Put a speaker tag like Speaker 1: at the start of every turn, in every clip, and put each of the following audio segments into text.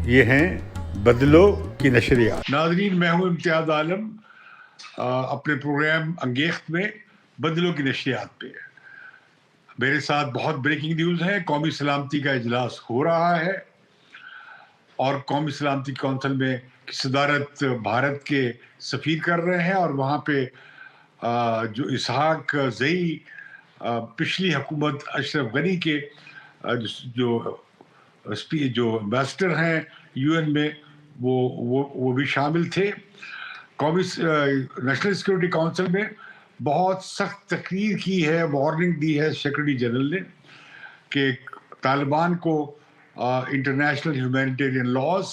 Speaker 1: یہ ہیں بدلو کی نشریات۔
Speaker 2: ناظرین، میں ہوں امتیاز عالم، اپنے پروگرام انگیخت میں بدلو کی نشریات پہ میرے ساتھ بہت بریکنگ نیوز ہے۔ قومی سلامتی کا اجلاس ہو رہا ہے اور قومی سلامتی کونسل میں کی صدارت بھارت کے سفیر کر رہے ہیں، اور وہاں پہ جو اسحاق زئی پچھلی حکومت اشرف غنی کے جو امبیسڈر ہیں یو این میں، وہ بھی شامل تھے۔ قومی نیشنل سیکورٹی کونسل میں بہت سخت تقریر کی ہے، وارننگ دی ہے سیکرٹری جنرل نے کہ طالبان کو انٹرنیشنل ہیومینیٹیرین لاز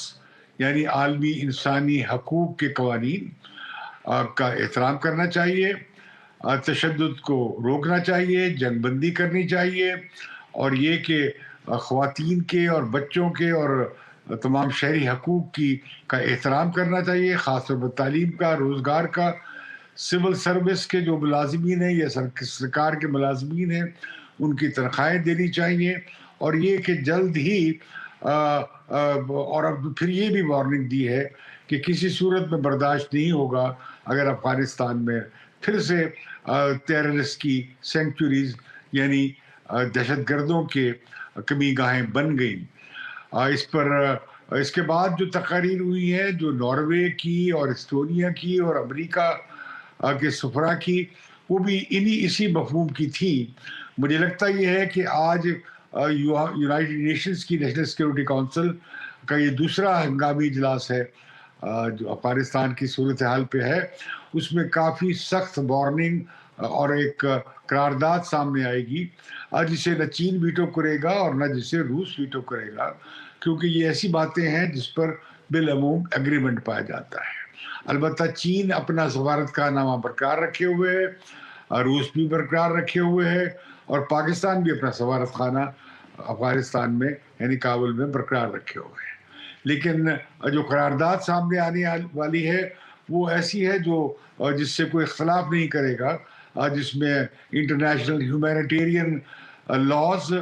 Speaker 2: یعنی عالمی انسانی حقوق کے قوانین کا احترام کرنا چاہیے، تشدد کو روکنا چاہیے، جنگ بندی کرنی چاہیے، اور یہ کہ خواتین کے اور بچوں کے اور تمام شہری حقوق کا احترام کرنا چاہیے، خاص طور پر تعلیم کا، روزگار کا، سول سروس کے جو ملازمین ہیں یا سرکار کے ملازمین ہیں ان کی تنخواہیں دینی چاہیے، اور یہ کہ جلد ہی اور اب پھر یہ بھی وارننگ دی ہے کہ کسی صورت میں برداشت نہیں ہوگا اگر افغانستان میں پھر سے ٹیررسٹ کی سینکچوریز یعنی دہشت گردوں کے کمی گاہیں بن گئیں۔ اس کے بعد جو تقاریر ہوئی ہیں، جو ناروے کی اور اسٹونیا کی اور امریکہ کے سفراء کی، وہ بھی اسی مفہوم کی تھی۔ مجھے لگتا یہ ہے کہ آج یونائٹڈ نیشنز کی نیشنل سیکورٹی کونسل کا یہ دوسرا ہنگامی اجلاس ہے جو افغانستان کی صورتحال پہ ہے، اس میں کافی سخت وارننگ اور ایک قرارداد سامنے آئے گی، جسے نہ چین ویٹو کرے گا اور نہ جسے روس ویٹو کرے گا، کیونکہ یہ ایسی باتیں ہیں جس پر بالعموم ایگریمنٹ پایا جاتا ہے۔ البتہ چین اپنا سفارت خانہ برقرار رکھے ہوئے ہے، روس بھی برقرار رکھے ہوئے ہے، اور پاکستان بھی اپنا سفارت خانہ افغانستان میں یعنی کابل میں برقرار رکھے ہوئے ہیں۔ لیکن جو قرارداد سامنے آنے والی ہے وہ ایسی ہے جس سے کوئی اختلاف نہیں کرے گا، جس میں انٹرنیشنل ہیومینیٹیرین لاز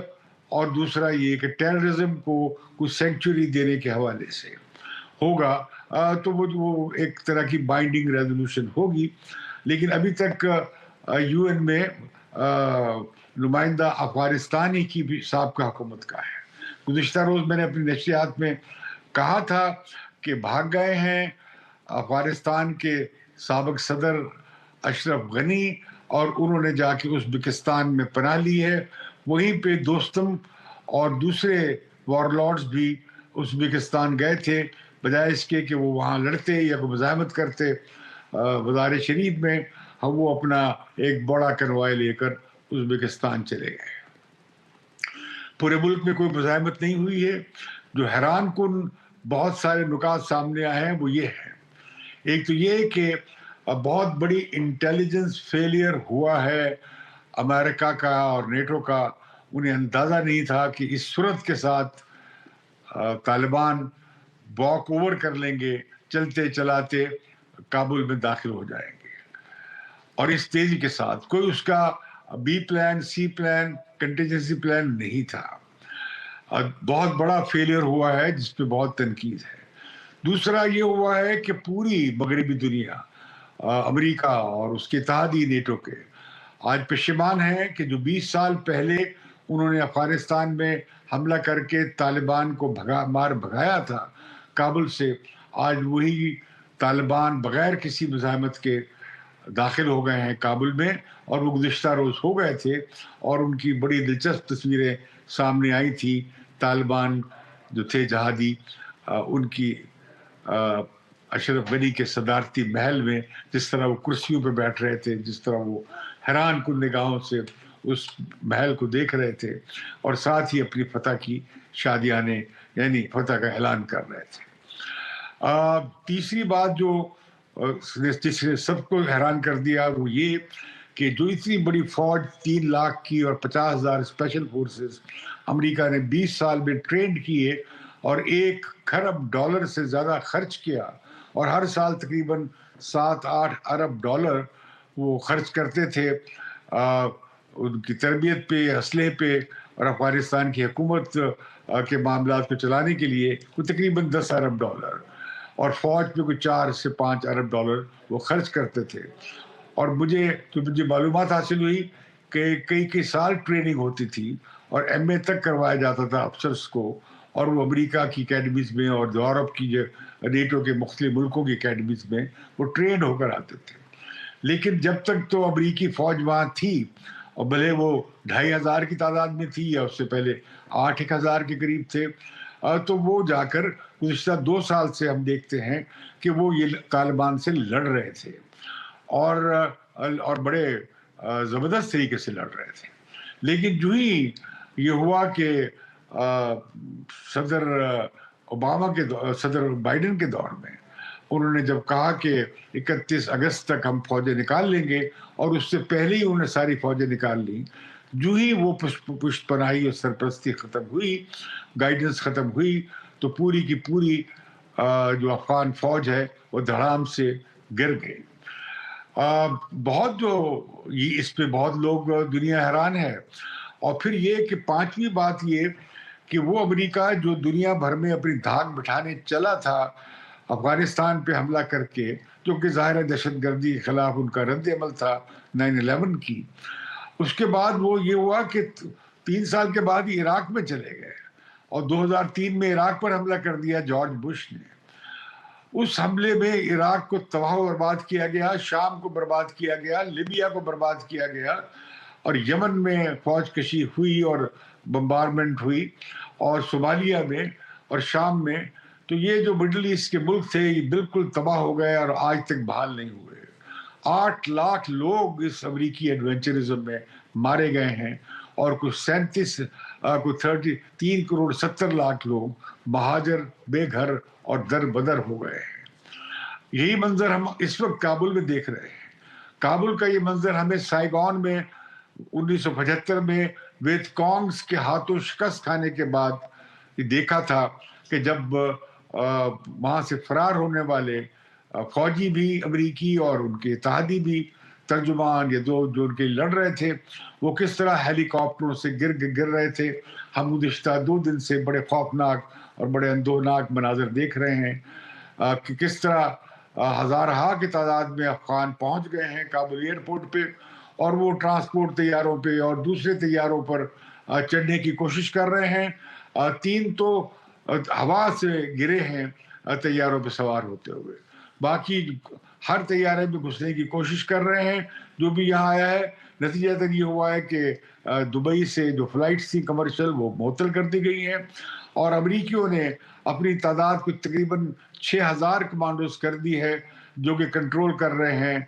Speaker 2: اور دوسرا یہ کہ ٹیررزم کو کچھ سینکچوری دینے کے حوالے سے ہوگا، تو وہ ایک طرح کی بائنڈنگ ریزولوشن ہوگی۔ لیکن ابھی تک یو این میں نمائندہ افغانستانی کی بھی سابقہ حکومت کا ہے۔ گزشتہ روز میں نے اپنی نشریات میں کہا تھا کہ بھاگ گئے ہیں افغانستان کے سابق صدر اشرف غنی، اور انہوں نے جا کے ازبکستان میں پناہ لی ہے۔ وہیں پہ دوستم اور دوسرے وار لارڈز بھی ازبکستان گئے تھے، بجائے اس کے کہ وہ وہاں لڑتے یا کوئی مزاحمت کرتے بازار شریف میں، وہ اپنا ایک بڑا کنوائے لے کر ازبکستان چلے گئے۔ پورے ملک میں کوئی مزاحمت نہیں ہوئی ہے۔ جو حیران کن بہت سارے نکات سامنے آئے ہیں وہ یہ ہے، ایک تو یہ کہ بہت بڑی انٹیلیجنس فیلئر ہوا ہے امریکہ کا اور نیٹو کا۔ انہیں اندازہ نہیں تھا کہ اس صورت کے ساتھ طالبان واک اوور کر لیں گے، چلتے چلاتے کابل میں داخل ہو جائیں گے، اور اس تیزی کے ساتھ کوئی اس کا B plan, C plan, contingency plan نہیں تھا۔ بہت بڑا فیلئر ہوا ہے جس پہ بہت تنقید ہے۔ دوسرا یہ ہوا ہے کہ پوری مغربی دنیا، امریکہ اور اس کے اتحادی نیٹو کے آج پشیمان ہیں کہ جو 20 سال پہلے انہوں نے افغانستان میں حملہ کر کے طالبان کو بھگایا تھا کابل سے، آج وہی طالبان بغیر کسی مزاحمت کے داخل ہو گئے ہیں کابل میں، اور وہ گزشتہ روز ہو گئے تھے، اور ان کی بڑی دلچسپ تصویریں سامنے آئی تھی۔ طالبان جو تھے جہادی، ان کی اشرف غنی کے صدارتی محل میں جس طرح وہ کرسیوں پہ بیٹھ رہے تھے، جس طرح وہ حیران کن نگاہوں سے اس محل کو دیکھ رہے تھے، اور ساتھ ہی اپنی فتح کی شادیانے یعنی فتح کا اعلان کر رہے تھے۔ تیسری بات جو جس نے سب کو حیران کر دیا وہ یہ کہ جو اتنی بڑی فوج 3 لاکھ کی اور 50,000 اسپیشل فورسز امریکہ نے 20 سال میں ٹرینڈ کیے اور $1 کھرب سے زیادہ خرچ کیا، اور ہر سال تقریباً 7-8 ارب ڈالر وہ خرچ کرتے تھے ان کی تربیت پہ، اسلحے پہ اور افغانستان کی حکومت کے معاملات کو چلانے کے لیے وہ تقریباً $10 ارب اور فوج پہ کوئی $4 سے $5 ارب وہ خرچ کرتے تھے. اور مجھے معلومات حاصل ہوئی کہ کئی سال ٹریننگ ہوتی تھی اور ایم اے تک کروایا جاتا تھا افسرس کو، اور وہ امریکہ کی اکیڈمیز میں اور یورپ کی جو نیٹو کے مختلف ملکوں کی اکیڈمیز میں وہ ٹرینڈ ہو کر آتے تھے. لیکن جب تک تو امریکی فوج وہاں تھی، اور بھلے وہ 2500 کی تعداد میں تھی یا اس سے پہلے 8,000 کے قریب تھے، تو وہ جا کر گزشتہ 2 سال سے ہم دیکھتے ہیں کہ وہ یہ طالبان سے لڑ رہے تھے اور بڑے زبردست طریقے سے لڑ رہے تھے. لیکن جو ہی یہ ہوا کہ صدر اوباما کے صدر بائیڈن کے دور میں انہوں نے جب کہا کہ 31 اگست تک ہم فوجیں نکال لیں گے، اور اس سے پہلے ہی انہوں نے ساری فوجیں نکال لیں، جو ہی وہ پشت پناہی اور سرپرستی ختم ہوئی، گائیڈنس ختم ہوئی، تو پوری کی پوری جو افغان فوج ہے وہ دھڑام سے گر گئی. بہت اس پہ بہت لوگ دنیا حیران ہے. اور پھر یہ کہ 5ویں بات یہ کہ وہ امریکہ جو دنیا بھر میں اپنی دھاک بٹھانے چلا تھا افغانستان پہ حملہ کر کے، جو کہ ظاہر دہشت گردی کے خلاف ان کا رد عمل تھا 9/11 کی، اس کے بعد وہ یہ ہوا کہ 3 سال کے بعد ہی عراق میں چلے گئے، اور 2003 میں عراق پر حملہ کر دیا جارج بش نے. اس حملے میں عراق کو تباہ و برباد کیا گیا، شام کو برباد کیا گیا، لیبیا کو برباد کیا گیا، اور یمن میں فوج کشی ہوئی اور بمبارمنٹ ہوئی، اور صومالیہ میں اور شام میں. تو یہ جو مڈل ایسٹ کے ملک تھے یہ بالکل تباہ ہو گئے اور آج تک بحال نہیں ہوئے. 8 لاکھ لوگ اس امریکی ایڈونچرزم میں مارے گئے ہیں، اور کچھ 3 کروڑ 70 لاکھ لوگ مہاجر، بے گھر اور در بدر ہو گئے ہیں. یہی منظر ہم اس وقت کابل میں دیکھ رہے ہیں. کابل کا یہ منظر ہمیں سائیگون میں 1975 میں ویت کانگز کے ہاتھوں شکست کھانے کے بعد یہ دیکھا تھا کہ جب وہاں سے فرار ہونے والے فوجی بھی امریکی اور ان کے اتحادی بھی ترجمان یا جو ان کے لڑ رہے تھے، وہ کس طرح ہیلی کاپٹروں سے گر رہے تھے. ہم گزشتہ 2 دن سے بڑے خوفناک اور بڑے اندوہناک مناظر دیکھ رہے ہیں کہ کس طرح ہزارہا کی تعداد میں افغان پہنچ گئے ہیں کابل ایئرپورٹ پہ، اور وہ ٹرانسپورٹ طیاروں پہ اور دوسرے طیاروں پر چڑھنے کی کوشش کر رہے ہیں. 3 تو ہوا سے گرے ہیں طیاروں پہ سوار ہوتے ہوئے، باقی ہر طیارے میں گھسنے کی کوشش کر رہے ہیں. جو بھی یہاں آیا ہے نتیجہ تک یہ ہوا ہے کہ دبئی سے جو فلائٹس تھی کمرشل وہ معطل کر دی گئی ہیں، اور امریکیوں نے اپنی تعداد کو تقریباً 6,000 کمانڈوز کر دی ہے، جو کہ کنٹرول کر رہے ہیں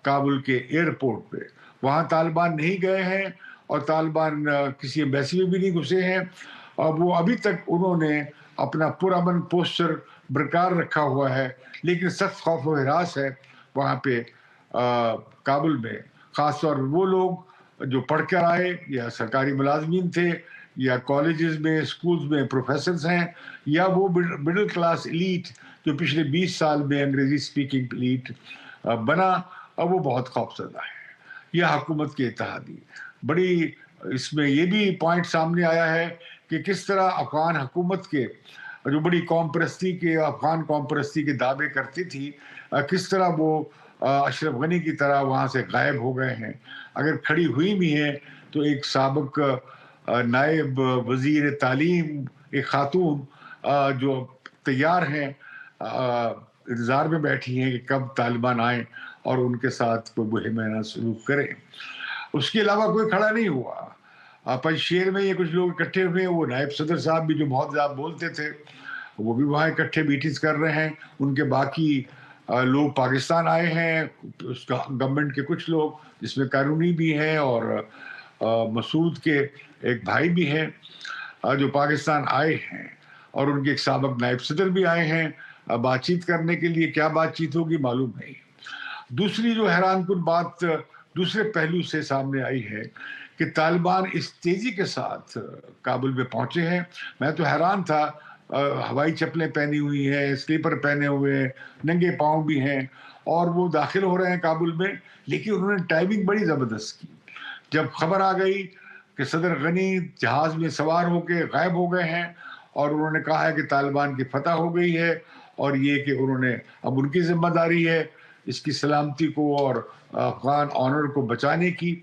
Speaker 2: کابل کے ایئرپورٹ پہ. وہاں طالبان نہیں گئے ہیں، اور طالبان کسی ایمبیسی میں بھی نہیں گھسے ہیں، اور وہ ابھی تک انہوں نے اپنا پرامن پوسچر برقرار رکھا ہوا ہے. لیکن سخت خوف و ہراس ہے وہاں پہ کابل میں، خاص طور وہ لوگ جو پڑھ کر آئے یا سرکاری ملازمین تھے یا کالجز میں اسکولز میں پروفیسرز ہیں، یا وہ مڈل کلاس ایلیٹ جو پچھلے 20 سال میں انگریزی سپیکنگ ایلیٹ بنا، وہ بہت خوفزدہ ہے. یہ حکومت کے اتحادی بڑی، اس میں یہ بھی پوائنٹ سامنے آیا ہے کہ کس طرح افغان حکومت کے جو بڑی قوم پرستی کے افغان قوم پرستی کے دعوے کرتی تھی، کس طرح وہ اشرف غنی کی طرح وہاں سے غائب ہو گئے ہیں. اگر کھڑی ہوئی بھی ہیں تو ایک سابق نائب وزیر تعلیم، ایک خاتون جو تیار ہیں، انتظار میں بیٹھی ہیں کہ کب طالبان آئیں اور ان کے ساتھ کوئی مہمانہ سلوک کریں. اس کے علاوہ کوئی کھڑا نہیں ہوا. پنجشیر میں یہ کچھ لوگ اکٹھے ہوئے، وہ نائب صدر صاحب بھی جو بہت زیادہ بولتے تھے وہ بھی وہاں اکٹھے میٹنگز کر رہے ہیں. ان کے باقی لوگ پاکستان آئے ہیں، اس کا گورنمنٹ کے کچھ لوگ جس میں قانونی بھی ہیں اور مسعود کے ایک بھائی بھی ہیں جو پاکستان آئے ہیں، اور ان کے ایک سابق نائب صدر بھی آئے ہیں بات چیت کرنے کے لیے. کیا بات چیت ہوگی معلوم نہیں. دوسری جو حیران کن بات دوسرے پہلو سے سامنے آئی ہے کہ طالبان اس تیزی کے ساتھ کابل میں پہنچے ہیں. میں تو حیران تھا، ہوائی چپلیں پہنی ہوئی ہیں، سلیپر پہنے ہوئے ہیں، ننگے پاؤں بھی ہیں، اور وہ داخل ہو رہے ہیں کابل میں. لیکن انہوں نے ٹائمنگ بڑی زبردست کی. جب خبر آ گئی کہ صدر غنی جہاز میں سوار ہو کے غائب ہو گئے ہیں اور انہوں نے کہا ہے کہ طالبان کی فتح ہو گئی ہے اور یہ کہ انہوں نے اب ان کی ذمہ داری ہے اس کی سلامتی کو اور افغان آنر کو بچانے کی،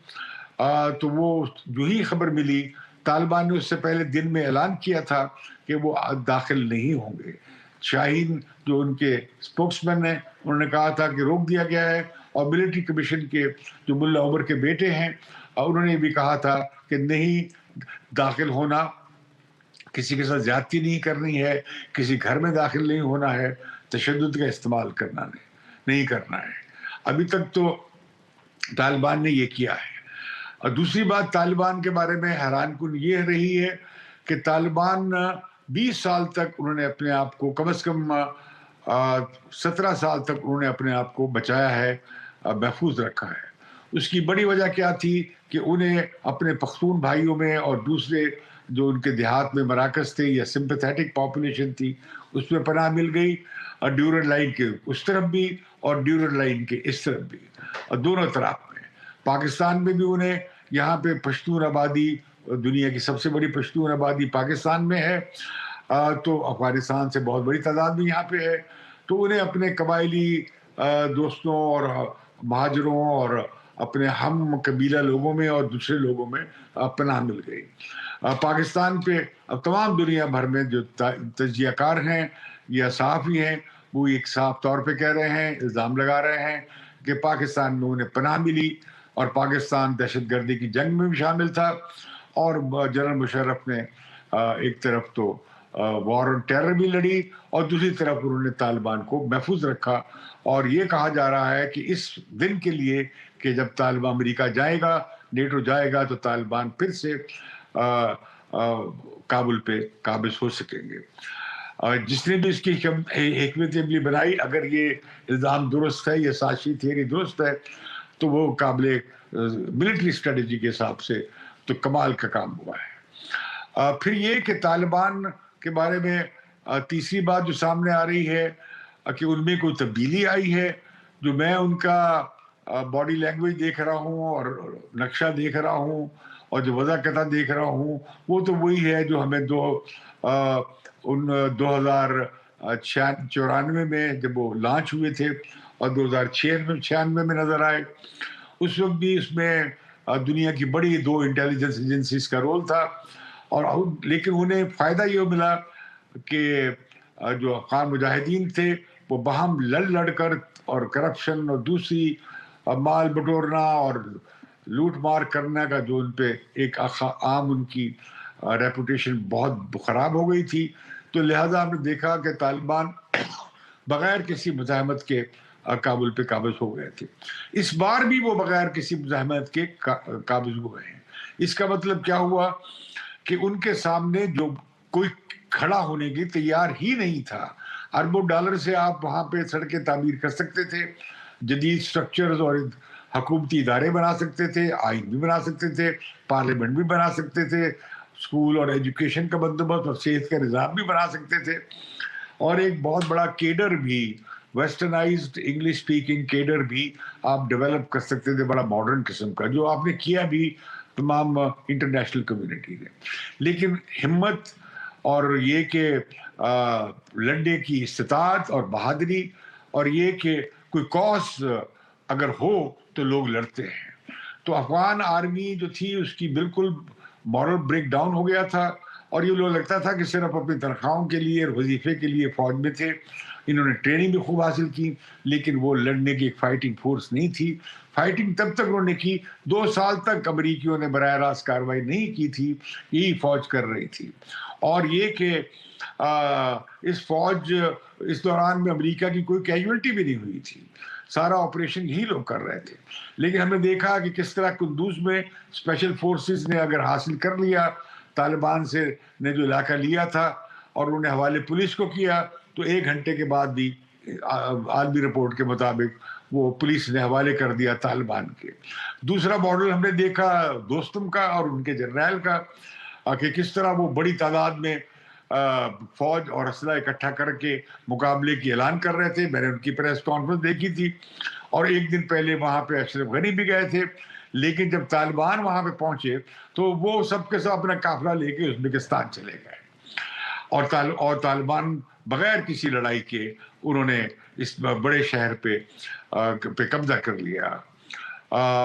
Speaker 2: تو وہ جو ہی خبر ملی، طالبان نے اس سے پہلے دن میں اعلان کیا تھا کہ وہ داخل نہیں ہوں گے۔ شاہین جو ان کے اسپوکس مین ہیں انہوں نے کہا تھا کہ روک دیا گیا ہے، اور ملٹری کمیشن کے جو ملا عمر کے بیٹے ہیں انہوں نے بھی کہا تھا کہ نہیں داخل ہونا، کسی کے ساتھ زیادتی نہیں کرنی ہے، کسی گھر میں داخل نہیں ہونا ہے، تشدد کا استعمال کرنا نہیں کرنا ہے۔ ابھی تک تو طالبان نے یہ کیا ہے۔ اور دوسری بات طالبان کے بارے میں حیران کن یہ رہی ہے کہ طالبان 20 سال تک انہوں نے اپنے آپ کو، کم از کم 17 سال تک انہوں نے اپنے آپ کو بچایا ہے، محفوظ رکھا ہے۔ اس کی بڑی وجہ کیا تھی کہ انہیں اپنے پختون بھائیوں میں اور دوسرے جو ان کے دیہات میں مراکز تھے یا سمپیتھیٹک پاپولیشن تھی اس میں پناہ مل گئی، اور ڈیورنڈ لائن کے اس طرف بھی اور ڈیورنڈ لائن کے اس طرف بھی، اور دونوں طرف میں۔ پاکستان میں بھی انہیں یہاں پہ پشتون آبادی، دنیا کی سب سے بڑی پشتون آبادی پاکستان میں ہے، تو افغانستان سے بہت بڑی تعداد میں یہاں پہ ہے، تو انہیں اپنے قبائلی دوستوں اور مہاجروں اور اپنے ہم قبیلہ لوگوں میں اور دوسرے لوگوں میں پناہ مل گئی۔ پاکستان پہ اب تمام دنیا بھر میں جو تجزیہ کار ہیں یا صحافی ہیں وہ ایک صاف طور پہ کہہ رہے ہیں، الزام لگا رہے ہیں کہ پاکستان میں انہیں پناہ ملی، اور پاکستان دہشت گردی کی جنگ میں بھی شامل تھا، اور جنرل مشرف نے ایک طرف تو وار آن ٹیرر بھی لڑی اور دوسری طرف انہوں نے طالبان کو محفوظ رکھا۔ اور یہ کہا جا رہا ہے کہ اس دن کے لیے کہ جب طالبان امریکہ جائے گا، نیٹو جائے گا، تو طالبان پھر سے کابل پہ قابض ہو سکیں گے۔ جس نے بھی اس کی حکمت عملی بنائی، اگر یہ الزام درست ہے، یہ سازشی تھیوری درست ہے، تو وہ قابل ملٹری اسٹریٹجی کے حساب سے تو کمال کا کام ہوا ہے۔ پھر یہ کہ طالبان کے بارے میں تیسری بات جو سامنے آ رہی ہے کہ ان میں کوئی تبدیلی آئی ہے۔ جو میں ان کا باڈی لینگویج دیکھ رہا ہوں اور نقشہ دیکھ رہا ہوں اور جو وضاحت دیکھ رہا ہوں، وہ تو وہی ہے جو ہمیں 2094 میں جب وہ لانچ ہوئے تھے اور 2096 میں نظر آئے۔ اس وقت بھی اس میں دنیا کی بڑی 2 انٹیلیجنس ایجنسیز کا رول تھا، اور لیکن انہیں فائدہ یہ ملا کہ جو افغان مجاہدین تھے وہ باہم لڑ کر اور کرپشن اور دوسری مال بٹورنا اور لوٹ مار کرنے کا جو ان پہ ایک عام ان کی ریپوٹیشن بہت خراب ہو گئی تھی، تو لہٰذا ہم نے دیکھا کہ طالبان بغیر کسی مزاحمت کے کابل پہ قابض ہو گئے تھے۔ اس بار بھی وہ بغیر کسی مزاحمت کے قابض ہوئے ہیں۔ اس کا مطلب کیا ہوا کہ ان کے سامنے جو کوئی کھڑا ہونے کی تیار ہی نہیں تھا۔ اربوں ڈالر سے آپ وہاں پہ سڑکیں تعمیر کر سکتے تھے، جدید سٹرکچرز اور حکومتی ادارے بنا سکتے تھے، آئین بھی بنا سکتے تھے، پارلیمنٹ بھی بنا سکتے تھے، اسکول اور ایجوکیشن کا بندوبست اور صحت کا نظام بھی بنا سکتے تھے، اور ایک بہت بڑا کیڈر بھی، ویسٹرنائزڈ انگلش اسپیکنگ کیڈر بھی آپ ڈیولپ کر سکتے تھے، بڑا ماڈرن قسم کا، جو آپ نے کیا بھی تمام انٹرنیشنل کمیونٹی نے۔ لیکن ہمت اور یہ کہ لڑنے کی استطاعت اور بہادری، اور یہ کہ کوئی کاز اگر ہو تو لوگ لڑتے ہیں۔ تو افغان آرمی جو تھی اس کی بالکل مورل بریک ڈاؤن ہو گیا تھا، اور یہ لوگ لگتا تھا کہ صرف اپنی تنخواہوں کے لیے اور وظیفے کے لیے فوج میں تھے۔ انہوں نے ٹریننگ بھی خوب حاصل کی، لیکن وہ لڑنے کی ایک فائٹنگ فورس نہیں تھی۔ فائٹنگ تب تک انہوں نے کی، 2 سال تک امریکیوں نے براہ راست کارروائی نہیں کی تھی، یہی فوج کر رہی تھی۔ اور یہ کہ اس فوج اس دوران میں امریکہ کی کوئی کیجولٹی بھی نہیں ہوئی تھی، سارا آپریشن ہی لوگ کر رہے تھے۔ لیکن ہم نے دیکھا کہ کس طرح قندوز میں اسپیشل فورسز نے اگر حاصل کر لیا طالبان سے نے جو علاقہ لیا تھا، اور انہوں نے حوالے پولیس کو کیا، تو 1 گھنٹے کے بعد بھی عالمی رپورٹ کے مطابق وہ پولیس نے حوالے کر دیا طالبان کے۔ دوسرا ماڈل ہم نے دیکھا دوستم کا اور ان کے جرنیل کا، کہ کس طرح وہ بڑی تعداد میں فوج اور اسلحہ اکٹھا کر کے مقابلے کی اعلان کر رہے تھے۔ میں نے ان کی پریس کانفرنس دیکھی تھی، اور ایک دن پہلے وہاں پہ اشرف غنی بھی گئے تھے، لیکن جب طالبان وہاں پہ پہنچے تو وہ سب کے سب اپنا قافلہ لے کے ازبکستان چلے گئے، اور طالبان بغیر کسی لڑائی کے انہوں نے اس بڑے شہر پہ قبضہ کر لیا۔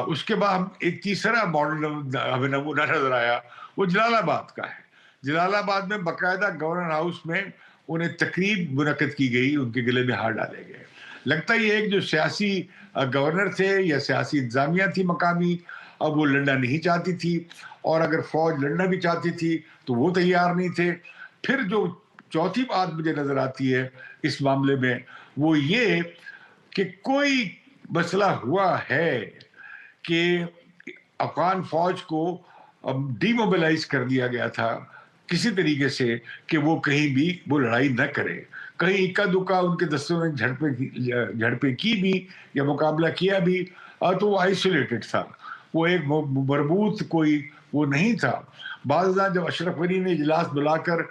Speaker 2: اس کے بعد ایک تیسرا ماڈل ہمیں نمونہ نظر آیا، وہ جلال آباد کا ہے۔ جلال آباد میں باقاعدہ گورنر ہاؤس میں انہیں تقریب منعقد کی گئی، ان کے گلے میں ہار ڈالے گئے۔ لگتا یہ ہے کہ جو سیاسی گورنر تھے یا سیاسی انتظامیہ تھی مقامی، اب وہ لڑنا نہیں چاہتی تھی، اور اگر فوج لڑنا بھی چاہتی تھی تو وہ تیار نہیں تھے۔ پھر جو چوتھی بات مجھے نظر آتی ہے اس معاملے میں، وہ یہ کہ کوئی مسئلہ ہوا ہے کہ افغان فوج کو ڈی موبلائز کر دیا گیا تھا کسی طریقے سے کہ وہ کہیں بھی وہ لڑائی نہ کرے، کہیں اکا دکا ان کے دستوں نے جھڑپیں کی بھی یا مقابلہ کیا بھی، تو وہ آئسولیٹڈ تھا، وہ ایک مربوط کوئی وہ نہیں تھا۔ بعض جب اشرف غنی نے اجلاس بلا کر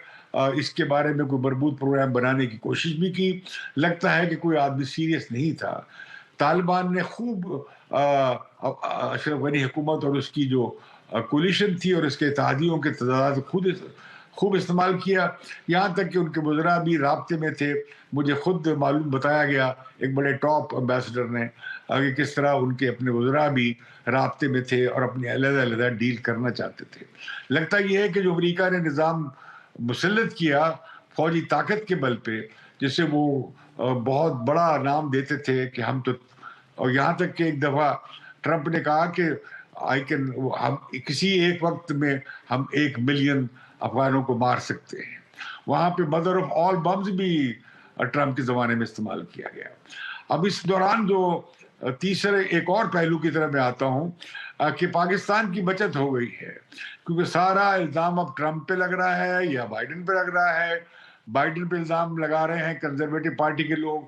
Speaker 2: اس کے بارے میں کوئی مربوط پروگرام بنانے کی کوشش بھی کی، لگتا ہے کہ کوئی آدمی سیریس نہیں تھا۔ طالبان نے خوب اشرف غنی حکومت اور اس کی جو کولیشن تھی اور اس کے اتحادیوں کے تضادات خوب استعمال کیا، یہاں تک کہ ان کے وزراء بھی رابطے میں تھے۔ مجھے خود معلوم بتایا گیا ایک بڑے ٹاپ امبیسڈر نے کہ کس طرح ان کے اپنے وزراء بھی رابطے میں تھے اور اپنی علیحدہ علیحدہ ڈیل کرنا چاہتے تھے۔ لگتا یہ ہے کہ جو امریکہ نے نظام مسلط کیا فوجی طاقت کے بل پہ، جس سے وہ بہت بڑا نام دیتے تھے کہ ہم تو، اور یہاں تک کہ ایک دفعہ ٹرمپ نے کہا کہ ہم کسی ایک وقت میں ہم 1 ملین افغانوں کو مار سکتے ہیں۔ وہاں پہ مدر آف آل بمز بھی ٹرمپ کے زمانے میں استعمال کیا گیا۔ اب اس دوران جو تیسرے ایک اور پہلو کی طرف میں آتا ہوں کہ پاکستان کی بچت ہو گئی ہے، کیونکہ سارا الزام اب ٹرمپ پہ لگ رہا ہے یا بائیڈن پہ لگ رہا ہے۔ بائیڈن پہ الزام لگا رہے ہیں کنزرویٹو پارٹی کے لوگ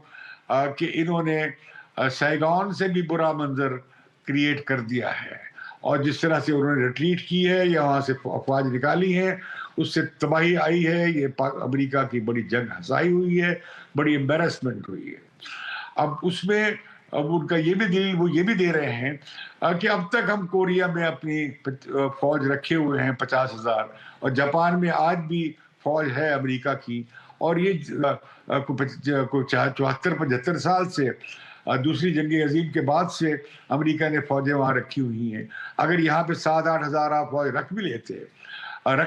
Speaker 2: کہ انہوں نے سائیگون سے بھی برا منظر کریٹ کر دیا ہے، اور جس طرح سے انہوں نے ریٹریٹ کی ہے یا وہاں سے افواج نکالی ہیں، اس سے تباہی آئی ہے۔ یہ امریکہ کی بڑی جنگ ہنسائی ہوئی ہے، بڑی امبیرسمنٹ ہوئی ہے۔ اب اس میں اب ان کا یہ بھی دلیل وہ یہ بھی دے رہے ہیں کہ اب تک ہم کوریا میں اپنی فوج رکھے ہوئے ہیں 50,000، اور جاپان میں آج بھی فوج ہے امریکہ کی، اور یہ 74-75 سال سے دوسری جنگ عظیم کے بعد سے امریکہ نے فوجیں وہاں رکھی ہوئی ہیں۔ اگر یہاں پہ 7-8 ہزار آپ فوج رکھ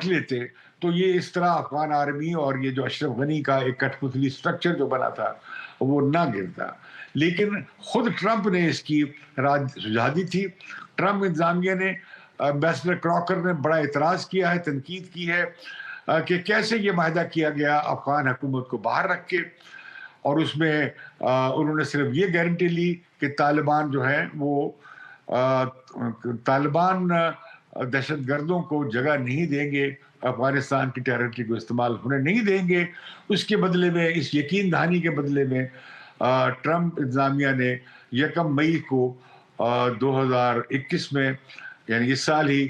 Speaker 2: لیتے تو یہ اس طرح افغان آرمی اور یہ جو اشرف غنی کا ایک کٹ پتلی سٹرکچر جو بنا تھا وہ نہ گرتا۔ لیکن خود ٹرمپ نے اس کی رائے سجھا دی تھی۔ ٹرمپ انتظامیہ نے، امبیسڈر کراکر نے بڑا اعتراض کیا ہے، تنقید کی ہے کہ کیسے یہ معاہدہ کیا گیا افغان حکومت کو باہر رکھ کے، اور اس میں انہوں نے صرف یہ گارنٹی لی کہ طالبان جو ہے وہ طالبان دہشت گردوں کو جگہ نہیں دیں گے، افغانستان کی ٹیریٹری کو استعمال ہونے نہیں دیں گے۔ اس کے بدلے میں، اس یقین دہانی کے بدلے میں، ٹرمپ انتظامیہ نے 1 مئی کو 2021 میں، یعنی اس سال ہی،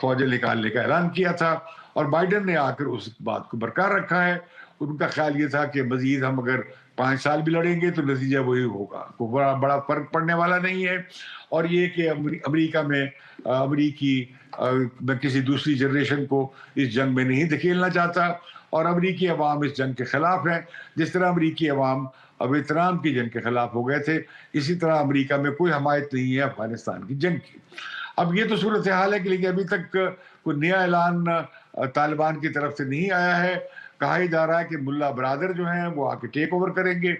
Speaker 2: فوجیں نکالنے کا اعلان کیا تھا، اور بائیڈن نے آ کر اس بات کو برقرار رکھا ہے۔ ان کا خیال یہ تھا کہ مزید ہم اگر 5 سال بھی لڑیں گے تو نتیجہ وہی ہوگا، کوئی بڑا فرق پڑنے والا نہیں ہے۔ اور یہ کہ امریکہ میں میں کسی دوسری جنریشن کو اس جنگ میں نہیں دھکیلنا چاہتا، اور امریکی عوام اس جنگ کے خلاف ہیں، جس طرح امریکی عوام ویتنام کی جنگ کے خلاف ہو گئے تھے، اسی طرح امریکہ میں کوئی حمایت نہیں ہے افغانستان کی جنگ کی۔ اب یہ تو صورتحال ہے کہ لیکن ابھی تک کوئی نیا اعلان طالبان کی طرف سے نہیں آیا ہے۔ کہا ہی جا رہا ہے کہ ملا برادر جو ہیں وہ آ کے ٹیک اوور کریں گے،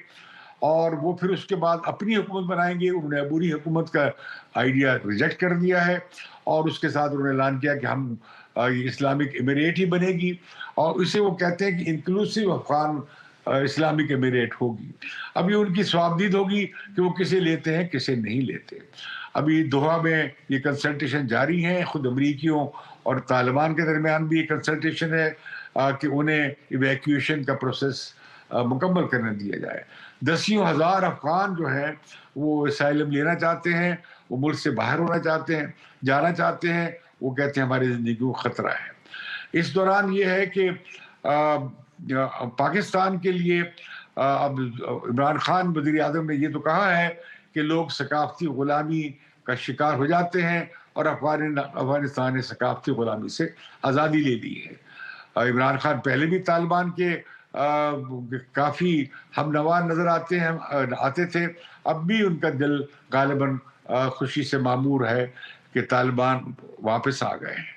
Speaker 2: اور وہ پھر اس کے بعد اپنی حکومت بنائیں گے۔ انہوں نے عبوری حکومت کا آئیڈیا ریجیکٹ کر دیا ہے، اور اس کے ساتھ انہوں نے اعلان کیا کہ ہم اسلامک امیریٹ ہی بنے گی، اور اسے وہ کہتے ہیں کہ انکلوسیو افغان اسلامک امیریٹ ہوگی۔ اب یہ ان کی صوابدید ہوگی کہ وہ کسے لیتے ہیں کسے نہیں لیتے۔ ابھی دوحہ میں یہ کنسلٹیشن جاری ہیں، خود امریکیوں اور طالبان کے درمیان بھی یہ کنسلٹیشن ہے کہ انہیں ایویکیویشن کا پروسیس مکمل کرنے دیا جائے۔ 10,000 افغان جو ہیں وہ اسائلم لینا چاہتے ہیں، وہ ملک سے باہر ہونا چاہتے ہیں، جانا چاہتے ہیں، وہ کہتے ہیں ہماری زندگی کو خطرہ ہے۔ اس دوران یہ ہے کہ پاکستان کے لیے اب عمران خان وزیر اعظم نے یہ تو کہا ہے کہ لوگ ثقافتی غلامی کا شکار ہو جاتے ہیں اور افغانستان نے ثقافتی غلامی سے آزادی لے لی ہے۔ عمران خان پہلے بھی طالبان کے کافی ہم نوا نظر آتے تھے، اب بھی ان کا دل غالباً خوشی سے معمور ہے کہ طالبان واپس آ گئے ہیں۔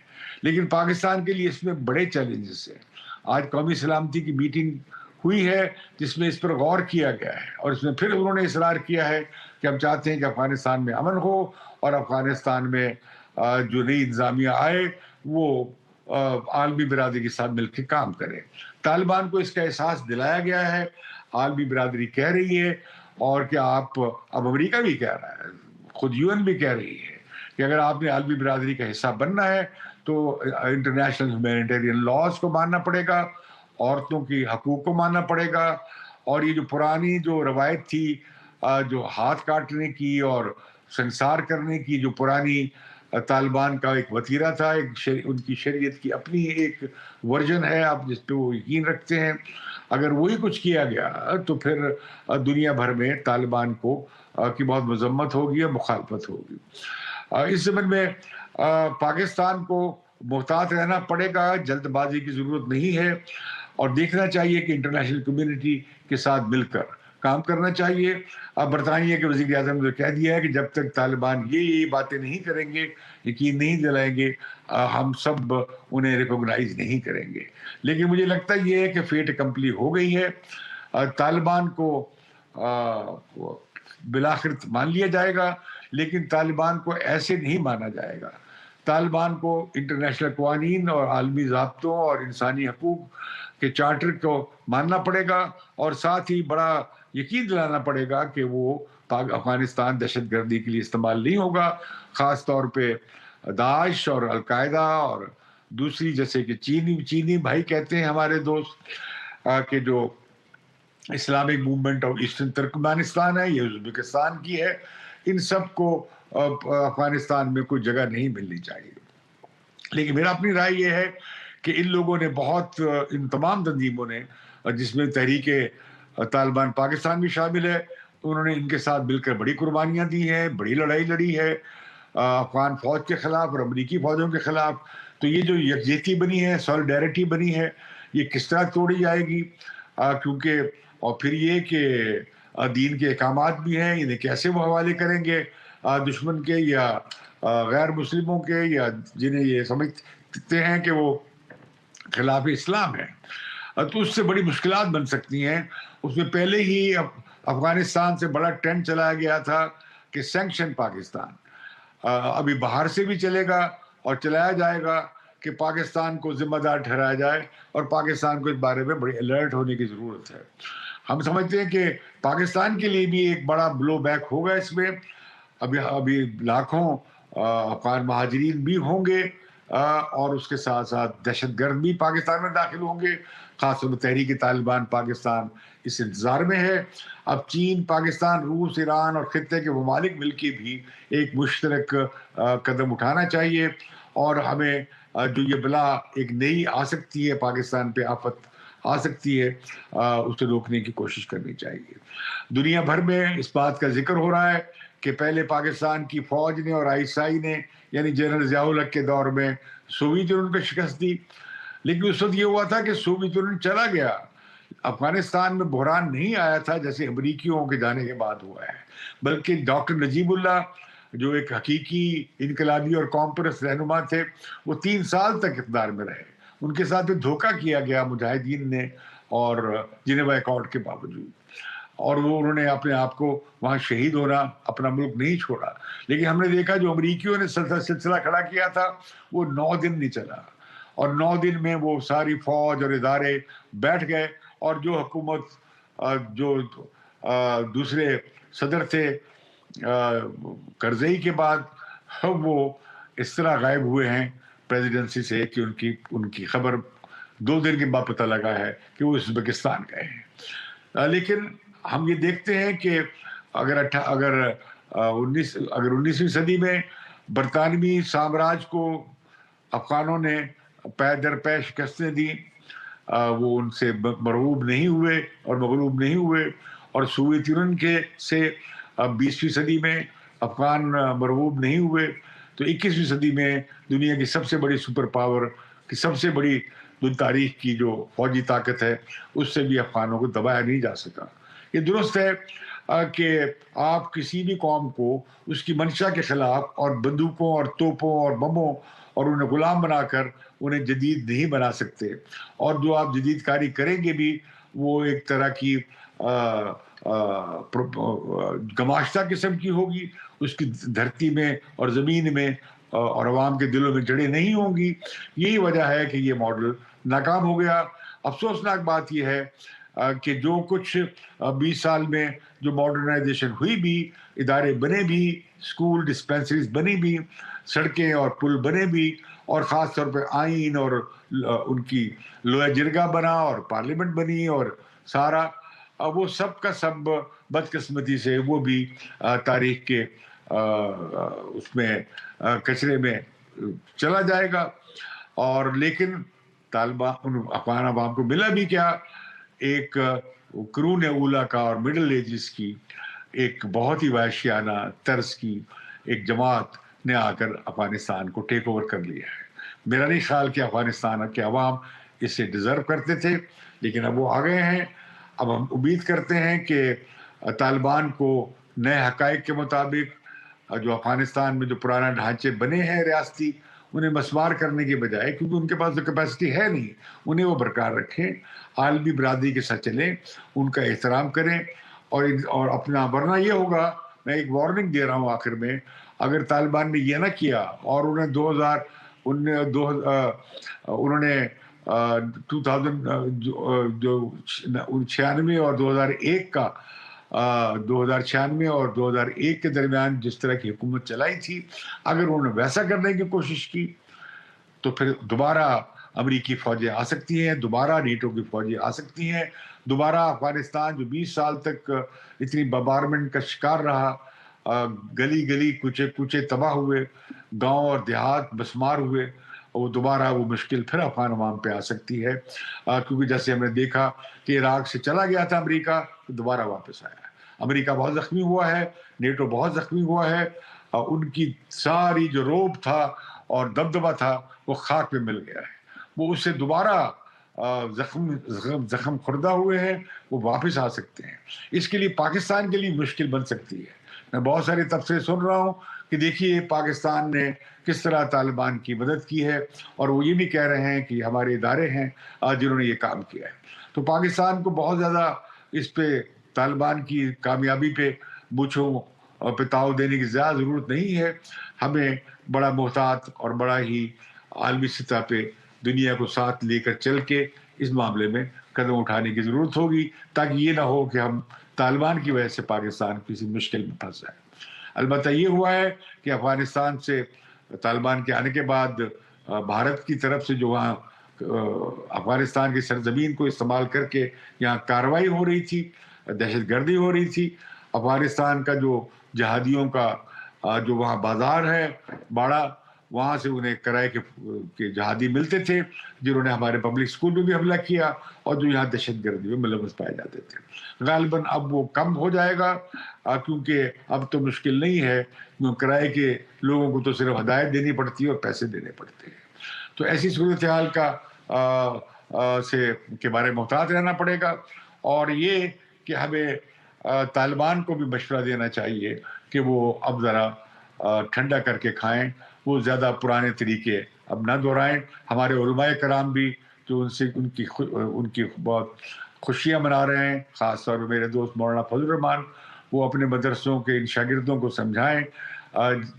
Speaker 2: لیکن پاکستان کے لیے اس میں بڑے چیلنجز ہیں۔ آج قومی سلامتی کی میٹنگ ہوئی ہے جس میں اس پر غور کیا گیا ہے، اور اس میں پھر انہوں نے اصرار کیا ہے کہ ہم چاہتے ہیں کہ افغانستان میں امن ہو اور افغانستان میں جو نئی انتظامیہ آئے وہ عالمی برادری کے ساتھ مل کے کام کرے۔ طالبان کو اس کا احساس دلایا گیا ہے، عالمی برادری کہہ رہی ہے، اور کہ اب امریکہ بھی کہہ رہا ہے، خود UN بھی کہہ رہی ہے کہ اگر آپ نے عالمی برادری کا حصہ بننا ہے تو انٹرنیشنل ہیومینیٹیرین لاز کو ماننا پڑے گا، عورتوں کی حقوق کو ماننا پڑے گا، اور یہ جو پرانی جو روایت تھی جو ہاتھ کاٹنے کی اور سنسار کرنے کی، جو پرانی طالبان کا ایک وتیرہ تھا، ان کی شریعت کی اپنی ایک ورژن ہے اب جس پہ وہ یقین رکھتے ہیں، اگر وہی کچھ کیا گیا تو پھر دنیا بھر میں طالبان کو کی بہت مذمت ہوگی اور مخالفت ہوگی۔ اس زمن میں پاکستان کو محتاط رہنا پڑے گا، جلد بازی کی ضرورت نہیں ہے، اور دیکھنا چاہیے کہ انٹرنیشنل کمیونٹی کے ساتھ مل کر کام کرنا چاہیے۔ اب برطانیہ کے وزیر اعظم نے کہہ دیا ہے کہ جب تک طالبان یہ باتیں نہیں کریں گے، یقین نہیں دلائیں گے، ہم سب انہیں ریکوگنائز نہیں کریں گے۔ لیکن مجھے لگتا یہ ہے کہ فیٹ اکمپلی ہو گئی ہے، طالبان کو بالآخر مان لیا جائے گا، لیکن طالبان کو ایسے نہیں مانا جائے گا۔ طالبان کو انٹرنیشنل قوانین اور عالمی ضابطوں اور انسانی حقوق کے چارٹر کو ماننا پڑے گا، اور ساتھ ہی بڑا یقین دلانا پڑے گا کہ وہ افغانستان دہشت گردی کے لیے استعمال نہیں ہوگا، خاص طور پہ داعش اور القاعدہ اور دوسری، جیسے کہ چینی بھائی کہتے ہیں ہمارے دوست کہ جو Islamic movement of eastern Turkmenistan ہے، یہ ازبکستان کی ہے، ان سب کو افغانستان میں کوئی جگہ نہیں ملنی چاہیے۔ لیکن میرا اپنی رائے یہ ہے کہ ان لوگوں نے بہت، ان تمام تنظیموں نے، جس میں تحریک طالبان پاکستان بھی شامل ہے، انہوں نے ان کے ساتھ مل کر بڑی قربانیاں دی ہیں، بڑی لڑائی لڑی ہے افغان فوج کے خلاف اور امریکی فوجوں کے خلاف۔ تو یہ جو یکجہتی بنی ہے، سولیڈیرٹی بنی ہے، یہ کس طرح توڑی جائے گی؟ کیونکہ اور پھر یہ کہ دین کے احکامات بھی ہیں، انہیں کیسے وہ حوالے کریں گے دشمن کے یا غیر مسلموں کے، یا جنہیں یہ سمجھتے ہیں کہ وہ خلاف اسلام ہے، تو اس سے بڑی مشکلات بن سکتی ہیں۔ اس میں پہلے ہی افغانستان سے بڑا ٹرینڈ چلایا گیا تھا کہ سینکشن پاکستان، ابھی باہر سے بھی چلے گا اور چلایا جائے گا کہ پاکستان کو ذمہ دار ٹھہرایا جائے، اور پاکستان کو اس بارے میں بڑی الرٹ ہونے کی ضرورت ہے۔ ہم سمجھتے ہیں کہ پاکستان کے لیے بھی ایک بڑا بلو بیک ہوگا اس میں، ابھی لاکھوں افغان مہاجرین بھی ہوں گے، اور اس کے ساتھ ساتھ دہشت گرد بھی پاکستان میں داخل ہوں گے، خاص طور پر تحریک طالبان پاکستان اس انتظار میں ہے۔ اب چین، پاکستان، روس، ایران اور خطے کے ممالک مل کے بھی ایک مشترک قدم اٹھانا چاہیے، اور ہمیں جو یہ بلا ایک نئی آ سکتی ہے، پاکستان پہ آفت آ سکتی ہے، اسے روکنے کی کوشش کرنی چاہیے۔ دنیا بھر میں اس بات کا ذکر ہو رہا ہے کہ پہلے پاکستان کی فوج نے اور ISI نے، یعنی جنرل ضیاء الحق کے دور میں، سوویت یونین کو شکست دی، لیکن اس وقت یہ ہوا تھا کہ سوویت یونین چلا گیا، افغانستان میں بحران نہیں آیا تھا جیسے امریکیوں کے جانے کے بعد ہوا ہے، بلکہ ڈاکٹر نجیب اللہ جو ایک حقیقی انقلابی اور قوم پرست رہنما تھے، وہ 3 سال تک اقتدار میں رہے، ان کے ساتھ دھوکہ کیا گیا مجاہدین نے اور جنیوا ایکارڈ کے باوجود، اور انہوں نے اپنے آپ کو وہاں شہید ہونا، اپنا ملک نہیں چھوڑا۔ لیکن ہم نے دیکھا جو امریکیوں نے سلسلہ کھڑا کیا تھا وہ 9 دن نہیں چلا، اور 9 دن میں وہ ساری فوج اور ادارے بیٹھ گئے، اور جو حکومت جو دوسرے صدر تھے کرزئی کے بعد، وہ اس طرح غائب ہوئے ہیں پریزیڈنسی سے کہ ان کی خبر 2 دن کے بعد پتہ لگا ہے کہ وہ ازبکستان گئے ہیں۔ لیکن ہم یہ دیکھتے ہیں کہ اگر 19ویں صدی میں برطانوی سامراج کو افغانوں نے پے در پے شکستیں دی، وہ ان سے مرعوب نہیں ہوئے اور مغلوب نہیں ہوئے، اور سوویت یونین سے 20ویں صدی میں افغان مرعوب نہیں ہوئے، تو 21ویں صدی میں دنیا کی سب سے بڑی سپر پاور کی سب سے بڑی تاریخ کی جو فوجی طاقت ہے اس سے بھی افغانوں کو دبایا نہیں جا سکا۔ یہ درست ہے کہ آپ کسی بھی قوم کو اس کی منشا کے خلاف اور بندوقوں اور توپوں اور بموں اور انہیں غلام بنا کر انہیں جدید نہیں بنا سکتے، اور جو آپ جدید کاری کریں گے بھی وہ ایک طرح کی گماشتہ قسم کی ہوگی، اس کی دھرتی میں اور زمین میں اور عوام کے دلوں میں جڑیں نہیں ہوں گی۔ یہی وجہ ہے کہ یہ ماڈل ناکام ہو گیا۔ افسوسناک بات یہ ہے کہ جو کچھ 20 سال میں جو ماڈرنائزیشن ہوئی بھی، ادارے بنے بھی، اسکول ڈسپینسریز بنی بھی، سڑکیں اور پل بنے بھی، اور خاص طور پہ آئین اور ان کی لوہے جرگہ بنا اور پارلیمنٹ بنی اور سارا، وہ سب کا سب بدقسمتی سے وہ بھی تاریخ کے اس میں کچرے میں چلا جائے گا۔ اور لیکن طالبان افغان عوام کو ملا بھی کیا؟ ایک قرون اولا کا اور مڈل ایجز کی ایک بہت ہی وحشیانہ طرز کی ایک جماعت نے آ کر افغانستان کو ٹیک اوور کر لیا ہے۔ میرا نہیں خیال کہ افغانستان کے عوام اسے ڈیزرو کرتے تھے، لیکن اب وہ آ گئے ہیں۔ اب ہم امید کرتے ہیں کہ طالبان کو نئے حقائق کے مطابق جو افغانستان میں جو پرانا ڈھانچے بنے ہیں ریاستی، انہیں مسمار کرنے کے بجائے، کیونکہ ان کے پاس جو کیپیسٹی ہے نہیں، انہیں وہ برقرار رکھیں، عالمی برادری کے ساتھ چلیں، ان کا احترام کریں، اور اپنا، ورنہ یہ ہوگا، میں ایک وارننگ دے رہا ہوں آخر میں، اگر طالبان نے یہ نہ کیا اور انہیں انہوں نے 96 اور 2001 کا 2096 اور 2001 کے درمیان جس طرح کی حکومت چلائی تھی، اگر انہوں نے ویسا کرنے کی کوشش کی تو پھر دوبارہ امریکی فوجیں آ سکتی ہیں، دوبارہ نیٹو کی فوجیں آ سکتی ہیں، دوبارہ افغانستان جو 20 سال تک اتنی بمبارمنٹ کا شکار رہا، گلی گلی کوچے کوچے تباہ ہوئے، گاؤں اور دیہات مسمار ہوئے، وہ دوبارہ وہ مشکل پھر افغان عوام پہ آ سکتی ہے، کیونکہ جیسے ہم نے دیکھا کہ عراق سے چلا گیا تھا امریکہ، تو دوبارہ واپس آیا ہے۔ امریکہ بہت زخمی ہوا ہے، نیٹو بہت زخمی ہوا ہے، ان کی ساری جو روب تھا اور دبدبہ تھا وہ خاک پہ مل گیا ہے۔ وہ اس سے دوبارہ زخم خوردہ ہوئے ہیں، وہ واپس آ سکتے ہیں۔ اس کے لیے پاکستان کے لیے مشکل بن سکتی ہے۔ میں بہت سارے تبصرے سن رہا ہوں کہ دیکھیے پاکستان نے کس طرح طالبان کی مدد کی ہے، اور وہ یہ بھی کہہ رہے ہیں کہ ہمارے ادارے ہیں جنہوں نے یہ کام کیا ہے۔ تو پاکستان کو بہت زیادہ اس پہ طالبان کی کامیابی پہ مونچھوں پہ تاؤ دینے کی زیادہ ضرورت نہیں ہے۔ ہمیں بڑا محتاط اور بڑا ہی عالمی سطح پہ دنیا کو ساتھ لے کر چل کے اس معاملے میں قدم اٹھانے کی ضرورت ہوگی، تاکہ یہ نہ ہو کہ ہم طالبان کی وجہ سے پاکستان کسی مشکل میں پھنس جائے۔ البتہ یہ ہوا ہے کہ افغانستان سے طالبان کے آنے کے بعد بھارت کی طرف سے جو وہاں افغانستان کی سرزمین کو استعمال کر کے یہاں کارروائی ہو رہی تھی، دہشت گردی ہو رہی تھی، افغانستان کا جو جہادیوں کا جو وہاں بازار ہے باڑا، وہاں سے انہیں کرائے کے جہادی ملتے تھے، جنہوں نے ہمارے پبلک اسکول میں بھی حملہ کیا اور جو یہاں دہشت گردی میں ملوث پائے جاتے تھے۔ غالباً اب وہ کم ہو جائے گا، کیونکہ اب تو مشکل نہیں ہے، کرائے کے لوگوں کو تو صرف ہدایت دینی پڑتی ہے اور پیسے دینے پڑتے ہیں۔ تو ایسی صورتحال کے بارے میں محتاط رہنا پڑے گا، اور یہ کہ ہمیں طالبان کو بھی مشورہ دینا چاہیے کہ وہ اب ذرا ٹھنڈا کر کے کھائیں، وہ زیادہ پرانے طریقے اب نہ دہرائیں۔ ہمارے علماء کرام بھی جو ان کی بہت خوشیاں منا رہے ہیں، خاص طور پہ میرے دوست مولانا فضل الرحمان، وہ اپنے مدرسوں کے ان شاگردوں کو سمجھائیں،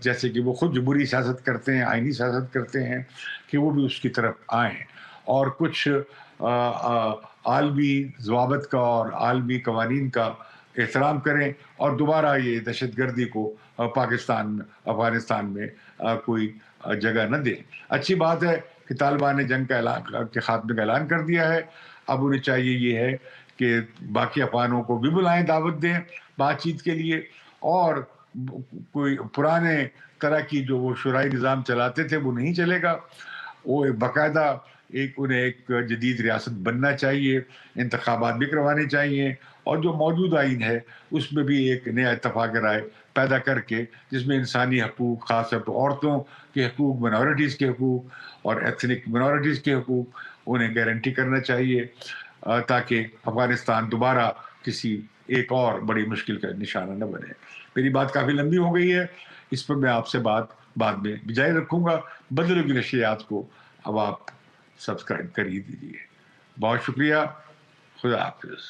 Speaker 2: جیسے کہ وہ خود جمہوری سیاست کرتے ہیں، آئینی سیاست کرتے ہیں، کہ وہ بھی اس کی طرف آئیں اور کچھ عالمی ضوابط کا اور عالمی قوانین کا احترام کریں، اور دوبارہ یہ دہشت گردی کو افغانستان میں کوئی جگہ نہ دیں۔ اچھی بات ہے کہ طالبان نے جنگ کے خاتمے کا اعلان کر دیا ہے۔ اب انہیں چاہیے یہ ہے کہ باقی افغانوں کو بھی بلائیں، دعوت دیں بات چیت کے لیے، اور کوئی پرانے طرح کی جو وہ شورائی نظام چلاتے تھے وہ نہیں چلے گا۔ وہ باقاعدہ انہیں ایک جدید ریاست بننا چاہیے، انتخابات بھی کروانے چاہیے، اور جو موجود آئین ہے اس میں بھی ایک نیا اتفاق رائے پیدا کر کے جس میں انسانی حقوق، خاص طور پر عورتوں کے حقوق، منورٹیز کے حقوق اور ایتھنک منورٹیز کے حقوق انہیں گارنٹی کرنا چاہیے، تاکہ افغانستان دوبارہ کسی ایک اور بڑی مشکل کا نشانہ نہ بنے۔ میری بات کافی لمبی ہو گئی ہے، اس پر میں آپ سے بعد میں جاری رکھوں گا۔ بدلوں کی نشریات کو اب آپ سبسکرائب کر ہی دیجیے۔ بہت شکریہ، خدا حافظ۔